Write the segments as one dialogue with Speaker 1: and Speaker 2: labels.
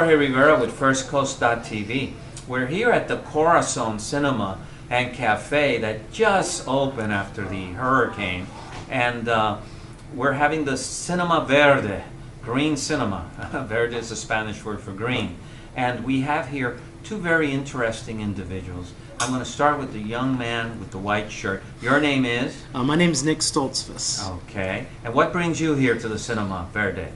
Speaker 1: Jorge Rivera with FirstCoast.tv. We're here at the Corazon Cinema and Cafe that just opened after the hurricane, and we're having the Cinema Verde, green cinema. Verde is the Spanish word for green. And we have here two very interesting individuals. I'm going to start with the young man with the white shirt. Your name is?
Speaker 2: My name is Nick Stoltzfus.
Speaker 1: Okay. And what brings you here to the Cinema Verde?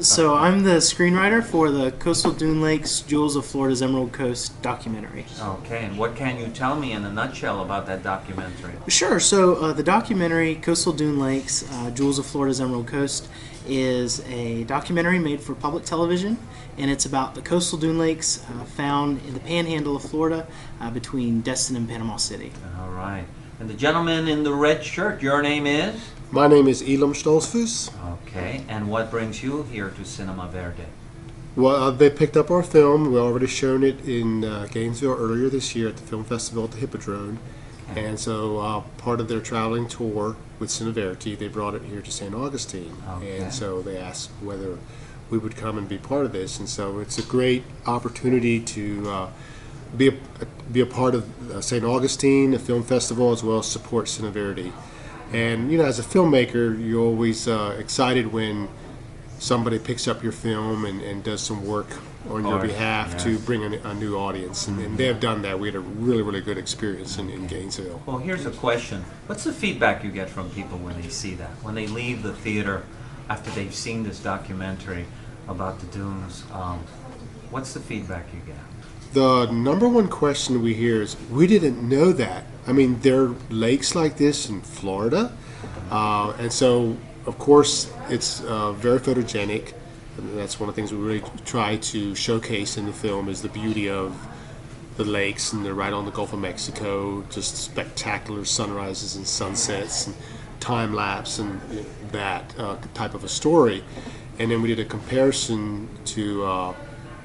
Speaker 2: So I'm the screenwriter for the Coastal Dune Lakes, Jewels of Florida's Emerald Coast documentary.
Speaker 1: Okay, and what can you tell me in a nutshell about that documentary?
Speaker 2: Sure. So the documentary, Coastal Dune Lakes, Jewels of Florida's Emerald Coast, is a documentary made for public television, and it's about the coastal dune lakes found in the panhandle of Florida between Destin and Panama City.
Speaker 1: All right. And the gentleman in the red shirt, your name is?
Speaker 3: My name is Elam Stoltzfus.
Speaker 1: Okay, and what brings you here to Cinema Verde?
Speaker 3: Well, they picked up our film. We already shown it in Gainesville earlier this year at the film festival at the Hippodrome. Okay. And so part of their traveling tour with Cineverity, they brought it here to St. Augustine. Okay. And so they asked whether we would come and be part of this. And so it's a great opportunity to be a part of St. Augustine, a film festival, as well as support Cineverity. And, you know, as a filmmaker, you're always excited when somebody picks up your film and does some work on your behalf to bring a new audience. And they have done that. We had a really, really good experience in Gainesville.
Speaker 1: Well, here's a question. What's the feedback you get from people when they see that? When they leave the theater after they've seen this documentary about the dunes, what's the feedback you get?
Speaker 3: The number one question we hear is, we didn't know that. I mean, there are lakes like this in Florida, and so, of course, it's very photogenic. And that's one of the things we really try to showcase in the film is the beauty of the lakes, and they're right on the Gulf of Mexico, just spectacular sunrises and sunsets and time-lapse and that type of a story. And then we did a comparison to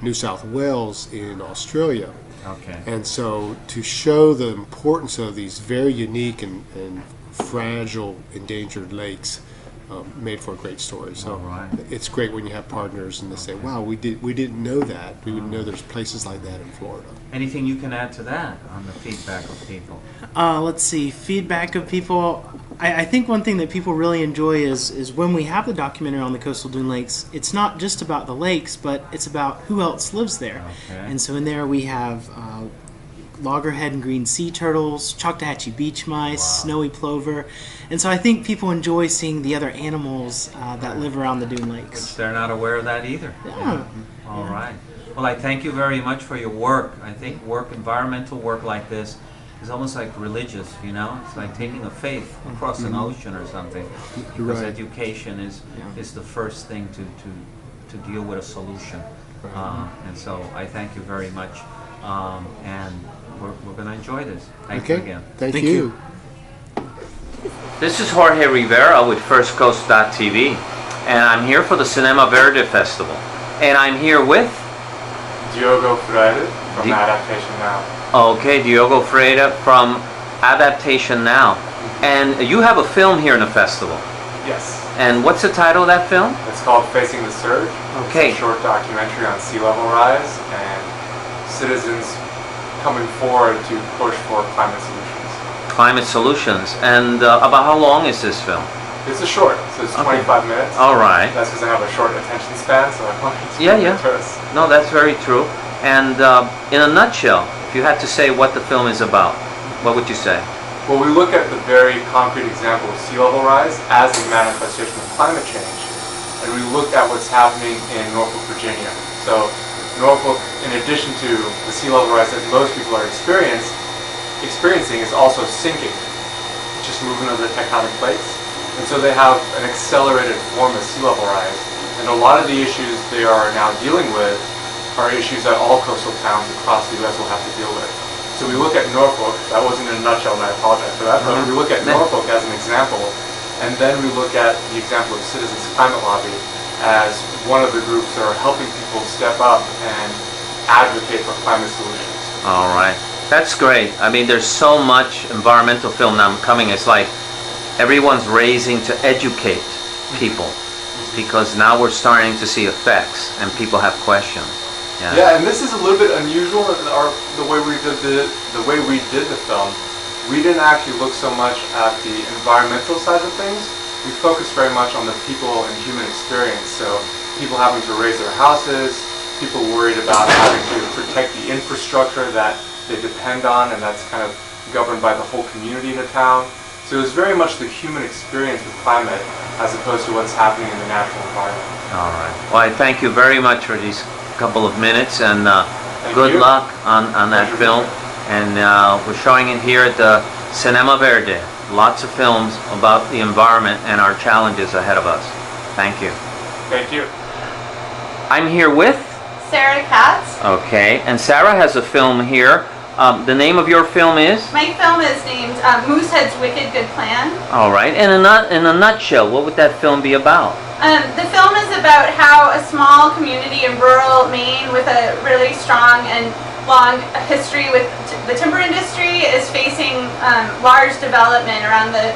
Speaker 3: New South Wales in Australia.
Speaker 1: Okay.
Speaker 3: And so to show the importance of these very unique and fragile endangered lakes made for a great story. So it's great when you have partners and they say, wow, we didn't know that. We would know there's places like that in Florida.
Speaker 1: Anything you can add to that on the feedback of people?
Speaker 2: Let's see, feedback of people. I think one thing that people really enjoy is when we have the documentary on the Coastal Dune Lakes, it's not just about the lakes, but it's about who else lives there. Okay. And so in there we have loggerhead and green sea turtles, Choctawhatchee beach mice, snowy plover. And so I think people enjoy seeing the other animals that live around the dune lakes.
Speaker 1: Which they're not aware of that either.
Speaker 2: Yeah.
Speaker 1: All right. Well, I thank you very much for your work. I think environmental work like this is almost like religious, you know? It's like taking a faith across an ocean or something. Because education is the first thing to deal with a solution. And so I thank you very much. And we're going to enjoy this. Thank you again.
Speaker 3: Thank you.
Speaker 1: This is Jorge Rivera with FirstCoast.tv, and I'm here for the Cinema Verde Festival. And I'm here with
Speaker 4: Diogo Freire from Adaptation Now.
Speaker 1: Okay, Diogo Freire from Adaptation Now. And you have a film here in the festival.
Speaker 4: Yes.
Speaker 1: And what's the title of that film?
Speaker 4: It's called Facing the Surge.
Speaker 1: Okay.
Speaker 4: It's a short documentary on sea level rise and citizens coming forward to push for climate solutions.
Speaker 1: Climate solutions. And about how long is this film?
Speaker 4: It's a short, so it's 25 minutes.
Speaker 1: All right.
Speaker 4: That's because I have a short attention span, so I wanted to interest.
Speaker 1: No, that's very true. And in a nutshell, if you had to say what the film is about, what would you say?
Speaker 4: Well, we look at the very concrete example of sea level rise as a manifestation of climate change, and we look at what's happening in Norfolk, Virginia. So Norfolk, in addition to the sea level rise that most people are experiencing, is also sinking, just movement of the tectonic plates. And so they have an accelerated form of sea level rise. And a lot of the issues they are now dealing with are issues that all coastal towns across the U.S. will have to deal with. So we look at Norfolk, that wasn't in a nutshell and I apologize for that, but we look at Norfolk as an example, and then we look at the example of Citizens Climate Lobby as one of the groups that are helping people step up and advocate for climate solutions.
Speaker 1: All right. That's great. I mean, there's so much environmental film now coming. It's like everyone's raising to educate people because now we're starting to see effects and people have questions.
Speaker 4: Yeah, and this is a little bit unusual in the way we did the film. We didn't actually look so much at the environmental side of things. We focused very much on the people and human experience. So people having to raise their houses, people worried about having to protect the infrastructure that they depend on, and that's kind of governed by the whole community in the town. So it was very much the human experience with climate as opposed to what's happening in the natural environment.
Speaker 1: All right. Well, I thank you very much for these couple of minutes, and good luck on that film. And we're showing it here at the Cinema Verde. Lots of films about the environment and our challenges ahead of us. Thank you.
Speaker 4: Thank you.
Speaker 1: I'm here with
Speaker 5: Sarah Katz.
Speaker 1: Okay, and Sarah has a film here. The name of your film is?
Speaker 5: My film is named Moosehead's Wicked Good Plan.
Speaker 1: All right. In a nutshell, what would that film be about?
Speaker 5: The film is about how a small community in rural Maine with a really strong and long history with the timber industry is facing large development around the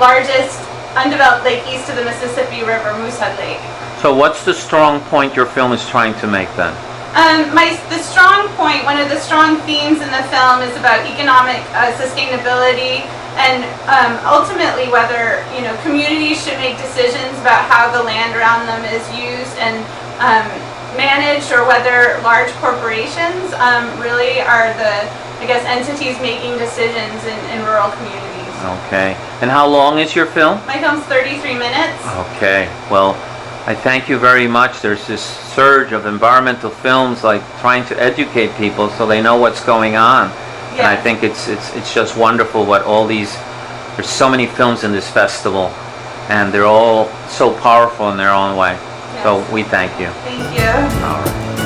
Speaker 5: largest undeveloped lake east of the Mississippi River, Moosehead Lake.
Speaker 1: So what's the strong point your film is trying to make then?
Speaker 5: The strong point, one of the strong themes in the film is about economic sustainability and ultimately whether communities should make decisions about how the land around them is used and managed, or whether large corporations really are the, entities making decisions in rural communities.
Speaker 1: Okay. And how long is your film?
Speaker 5: My film's 33 minutes.
Speaker 1: Okay. Well, I thank you very much. There's this surge of environmental films, like trying to educate people so they know what's going on.
Speaker 5: Yes.
Speaker 1: And I think it's just wonderful what all these, there's so many films in this festival, and they're all so powerful in their own way.
Speaker 5: Yes.
Speaker 1: So we thank you.
Speaker 5: Thank you.
Speaker 1: All right.